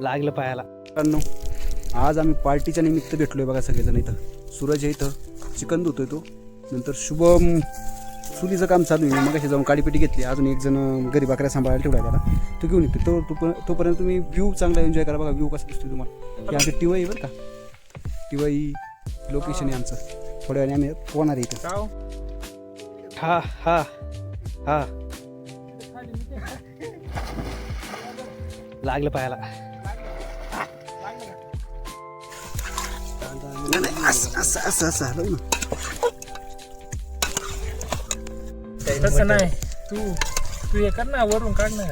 लागलं पायाला. मित्रांनो, आज आम्ही पार्टीच्या निमित्त भेटलोय बघा सगळेजण. इथं सूरज आहे, इथं चिकन धुतोय तो. नंतर शुभम चुलीचं काम चालू आहे. मग जाऊन काडीपेटी घेतली. अजून एक जण घरी बकऱ्या सांभाळायला ठेवला त्याला, तो घेऊन येतो. तोपर्यंत तुम्ही व्ह्यू चांगला एन्जॉय करा. बघा व्ह्यू कसा दिसतोय तुम्हाला. हे आमचं टिवाई बरं का, टिवाई लोकेशन आहे आमचं. थोड्या वेळाने आम्ही पोहणार आहे इथं. हा हा हा लागलं पायाला. असं आलं ना. तसं नाही, तू हे कर ना, वरून काढ ना.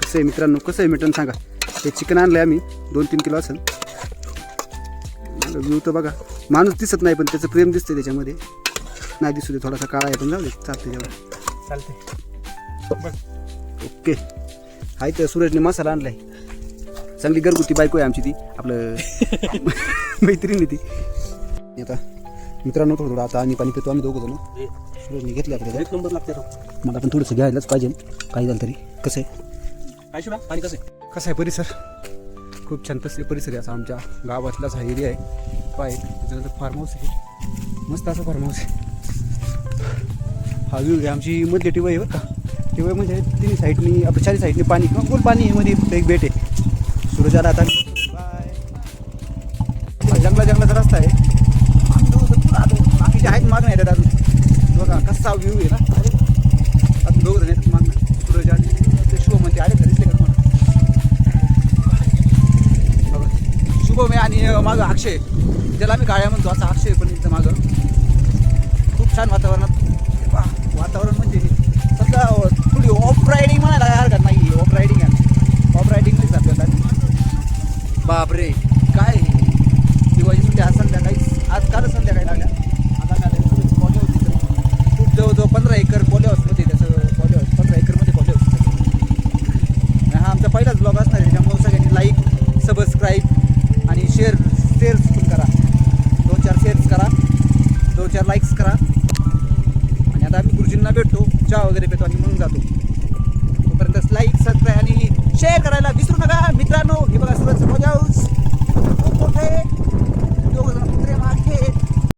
कसं आहे मित्रांनो, कसं आहे मिटन सांगा. ते चिकन आणलंय आम्ही 2-3 किलो असेल. व्ह्यू तर बघा, माणूस दिसत नाही पण त्याचं प्रेम दिसतंय त्याच्यामध्ये. नाही दिसू दे, थोडासा काळा आहे पण जाऊ दे, चालते जेव्हा चालते. ओके. हाय तर सूरजने मसाला आणलाय. चांगली घरगुती बायको आहे आमची ती, आपलं मैत्रिणी ती. आता मित्रांनो थोडं आता आम्ही पाणी पितो आम्ही दोघं जण. सूरजने घेतले आपल्याला. एक नंबर लागते. मला पण थोडंसं घ्यायलाच पाहिजे काही झालं तरी. कसं आहे काय शुभा, पाणी कसं आहे? कसं आहे परिसर? खूप छान परिसर आहे. असा आमच्या गावातलाच हा एरिया आहे. पाय त्याच्यानंतर फार्म हाऊस आहे, मस्त असं फार्म हाऊस आहे. हा व्ह्यू आहे. आमची मधली टिवाई आहे बरं का. टिवाई म्हणजे तिन्ही साईडनी आपल्या चारी साईडनी पाणी किंवा गोल पाणी आहे. मध्ये फक्त एक बेट आहे. सूरज आला आता. बाय. जंगलाचा रस्ता आहे. बाकीचे आहेत मागणं येतात अजून. बघा कसा व्ह्यू आहे ना. अजून दोघं जण येतात मागणं. सूरज आले, शुभ म्हणजे आले तर दिसले का तुम्हाला? बघा शुभम आहे आणि मागं अक्षय, ज्याला आम्ही गाड्या म्हणतो, असा अक्षय पण इथं मागं. खूप छान वातावरण म्हणजे सध्या थोडी ऑफ रायडिंग म्हणायला हरकत नाही. ऑफ रायडिंग आहे, ऑफ रायडिंग नाही आपल्याला. बापरे काय दिवाळी सुट्टी आज संध्याकाळी, आज कालच संध्याकाळी लागल्या. आता पॉली हाऊस तिथं खूप जवळजवळ 15 एकर पॉली हाऊसमध्ये. त्याचं पॉली हाऊस 15 एकरमध्ये पॉली हाऊस. हा आमचा पहिलाच ब्लॉग असणार आहे, त्यामुळे सगळ्यांनी लाईक, सबस्क्राईब आणि शेअर्स पण करा. 2-4 शेअर्स करा, 2-4 लाईक्स करा. आणि आता आम्ही गुरुजींना भेटतो, चहा वगैरे पितो आणि म्हणून जातो. तोपर्यंत लाईक, सबस्क्राईब आणि शेअर करायला विसरू नका मित्रांनो. हे बघा सूरजचं पॉली हाऊस.